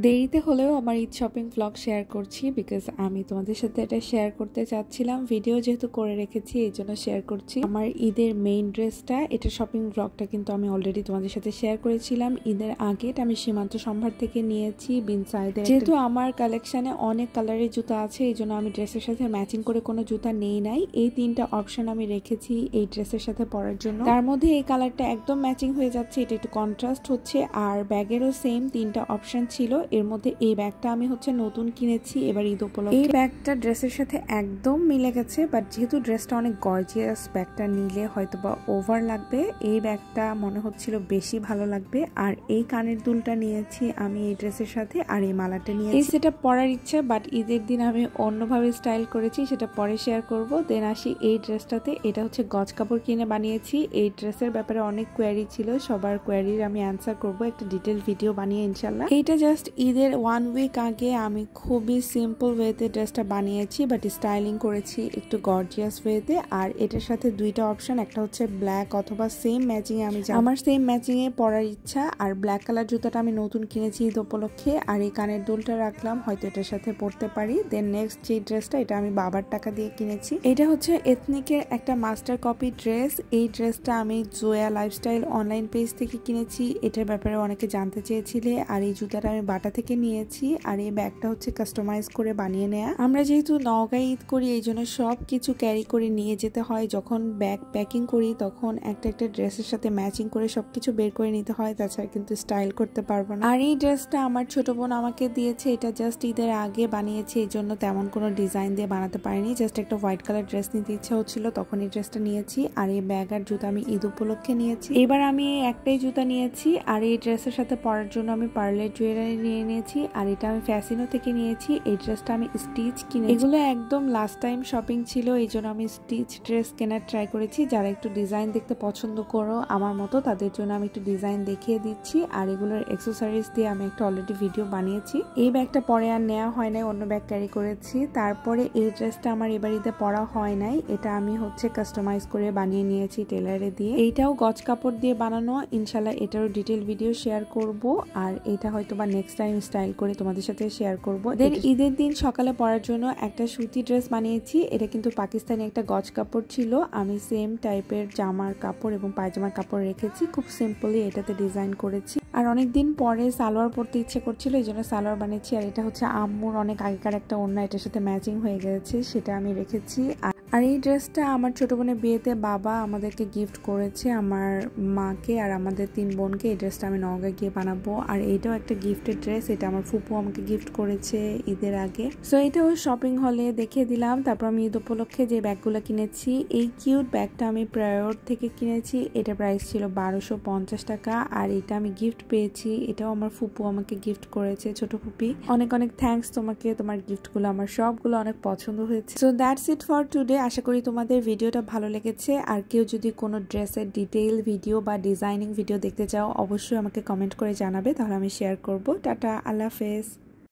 দেরিতে হলেও আমার ঈদ শপিং ব্লগ শেয়ার করছি বিকজ আমি তোমাদের সাথে এটা শেয়ার করতে চাচ্ছিলাম। ভিডিও যেহেতু করে রেখেছি এই জন্য শেয়ার করছি। আমার ঈদের মেইন ড্রেসটা, এটা শপিং ব্লগটা কিন্তু আমি অলরেডি তোমাদের সাথে শেয়ার করেছিলাম ঈদের আগে। এটা আমি সীমান্ত সম্ভার থেকে নিয়েছি বিন সাইদের। যেহেতু আমার কালেকশনে অনেক কালারের জুতা আছে এই জন্য আমি ড্রেসের সাথে ম্যাচিং করে কোনো জুতা নেই নাই। এই তিনটা অপশন আমি রেখেছি এই ড্রেসের সাথে পরার জন্য। তার মধ্যে এই কালারটা একদম ম্যাচিং হয়ে যাচ্ছে, এটা একটু কন্ট্রাস্ট হচ্ছে। আর ব্যাগেরও সেম তিনটা অপশন ছিল। এর মধ্যে এই ব্যাগটা আমি নতুন কিনেছি এবার ঈদ উপলক্ষে। এই ব্যাগটা ড্রেসের সাথে একদম মিলে গেছে, বাট যেহেতু ড্রেসটা অনেক গর্জিয়াস, ব্যাগটা নিলে হয়তো বা ওভার লাগবে। এই ব্যাগটা মনে হচ্ছিল বেশি ভালো লাগবে। আর এই কানের দুলটা নিয়েছি আমি এই ড্রেসের সাথে, আর এই মালাটা নিয়েছি। এই সেটা পরার ইচ্ছা, বাট ঈদের দিন আমি অন্যভাবে স্টাইল করেছি, সেটা পরে শেয়ার করব। দেন আসি এই ড্রেসটাতে। এটা গজ কাপড় কিনে বানিয়েছি। এই ড্রেসের ব্যাপারে অনেক কোয়ারি ছিল, সবার কোয়ারির আমি অ্যান্সার করব একটা ডিটেল ভিডিও বানিয়ে ইনশাল্লাহ। এইটা জাস্ট ঈদের 1 উইক আগে আমি খুবই সিম্পল ওয়েতে ড্রেসটা বানিয়েছি, বাট স্টাইলিং করেছি একটু গর্জিয়াস ওয়েতে। আর এটার সাথে দুইটা অপশন, একটা ব্ল্যাক অথবা সেম ম্যাচিং এ। আমার সেম ম্যাচিং এ পরার ইচ্ছা। আর ব্ল্যাক কালার জুতাটা আমি নতুন কিনেছি ঈদ উপলক্ষে। আর এই কানের দুলটা রাখলাম, হয়তো এটার সাথে পরতে পারি। দেন নেক্সট যে ড্রেসটা, এটা আমি বাবার টাকা দিয়ে কিনেছি। এটা এথনিকের একটা মাস্টার কপি ড্রেস। এই ড্রেসটা আমি জোয়া লাইফস্টাইল অনলাইন পেজ থেকে কিনেছি। এটার ব্যাপারে অনেকে জানতে চেয়েছিলে। আর এই জুতাটা আমি বাটা থেকে নিয়েছি। আর এই ব্যাগটা কাস্টমাইজ করে বানিয়ে নেয়া। আমরা যেহেতু নওগাঁয় ঈদ করি এই জন্য সবকিছু ক্যারি করে নিয়ে যেতে হয়। যখন ব্যাগ প্যাকিং করি তখন একটা একটা ড্রেসের সাথে ম্যাচিং করে সবকিছু বের করে নিতে হয়, তাছাড়া কিন্তু স্টাইল করতে পারবো না। আর এই ড্রেসটা আমার ছোট বোন আমাকে দিয়েছে। এটা জাস্ট ঈদের আগে বানিয়েছে, এই জন্য তেমন কোনো ডিজাইন দিয়ে বানাতে পারিনি। জাস্ট একটা হোয়াইট কালার ড্রেস নিতে ইচ্ছা হচ্ছিল, তখন এই ড্রেসটা নিয়েছি। আর এই ব্যাগ আর জুতা আমি ঈদ উপলক্ষে নিয়েছি। এবার আমি একটাই জুতা নিয়েছি। আর এই ড্রেসের সাথে পরার জন্য আমি পার্লের জুয়েলারি নিয়ে নিয়েছি। আর এটা আমি ফ্যাসিনো থেকে নিয়েছি। এই ড্রেসটা আমি স্টিচ কিনে, এগুলো একদম লাস্ট টাইম শপিং ছিল, এই জন্য আমি স্টিচ ড্রেস কেনার ট্রাই করেছি। যারা একটু ডিজাইন দেখতে পছন্দ করো আমার মতো, তাদের জন্য আমি একটু ডিজাইন দেখিয়ে দিচ্ছি। আর এগুলোর অ্যাক্সেসরিজ দিয়ে আমি একটা অলরেডি ভিডিও বানিয়েছি। এই ব্যাগটা পরে আর নেওয়া হয় নাই, অন্য ব্যাগ ক্যারি করেছি। তারপরে এই ড্রেসটা আমার এবার ঈদে পরা হয় নাই, এটা আমি কাস্টমাইজ করে বানিয়ে নিয়েছি টেলারে দিয়ে। এইটাও গজ কাপড় দিয়ে বানানো, ইনশাল্লাহ এটারও ডিটেল ভিডিও শেয়ার করব। আর এটা হয়তো বা নেক্সট টাইম স্টাইল করে তোমাদের সাথে শেয়ার করব। দেন ঈদের দিন সকালে পরার জন্য একটা সুতি ড্রেস বানিয়েছি। এটা কিন্তু পাকিস্তানি একটা গজ কাপড় ছিল। আমি সেম টাইপের জামার কাপড় এবং পায়জামার কাপড় রেখেছি, খুব সিম্পলি এটাতে ডিজাইন করেছি। আর অনেকদিন পরে সালোয়ার পরতে ইচ্ছে করছিল, এই জন্য সালোয়ার বানিয়েছি। আর এটা আম্মুর অনেক আগেকার একটা ওড়না, এটার সাথে ম্যাচিং হয়ে গেছে, সেটা আমি রেখেছি। আর এই ড্রেসটা আমার ছোট বোনের বিয়েতে বাবা আমাদেরকে গিফট করেছে, আমার মাকে আর আমাদের 3 বোনকে। এই ড্রেসটা আমি নওগাঁয় গিয়ে বানাবো। আর এইটাও একটা গিফটের ড্রেস, এটা আমার ফুপু আমাকে গিফট করেছে ঈদের আগে। সো এটাও শপিং হলে দেখিয়ে দিলাম। তারপর আমি ঈদ উপলক্ষে যে ব্যাগগুলো কিনেছি, এই কিউট ব্যাগটা আমি প্রায়োর থেকে কিনেছি। এটা প্রাইস ছিল 1250 টাকা। আর এটা আমি গিফট পেয়েছি, এটাও আমার ফুপু আমাকে গিফট করেছে, ছোট ফুপি। অনেক অনেক থ্যাঙ্কস তোমাকে, তোমার গিফটগুলো আমার সবগুলো অনেক পছন্দ হয়েছে। So that's it for today. আশা করি তোমাদের ভিডিওটা ভালো লেগেছে। আর কেউ যদি কোনো ড্রেসের ডিটেইল ভিডিও বা ডিজাইনিং ভিডিও দেখতে চাও অবশ্যই আমাকে কমেন্ট করে জানাবে, তাহলে আমি শেয়ার করব। টাটা, আল্লাহ হাফেজ।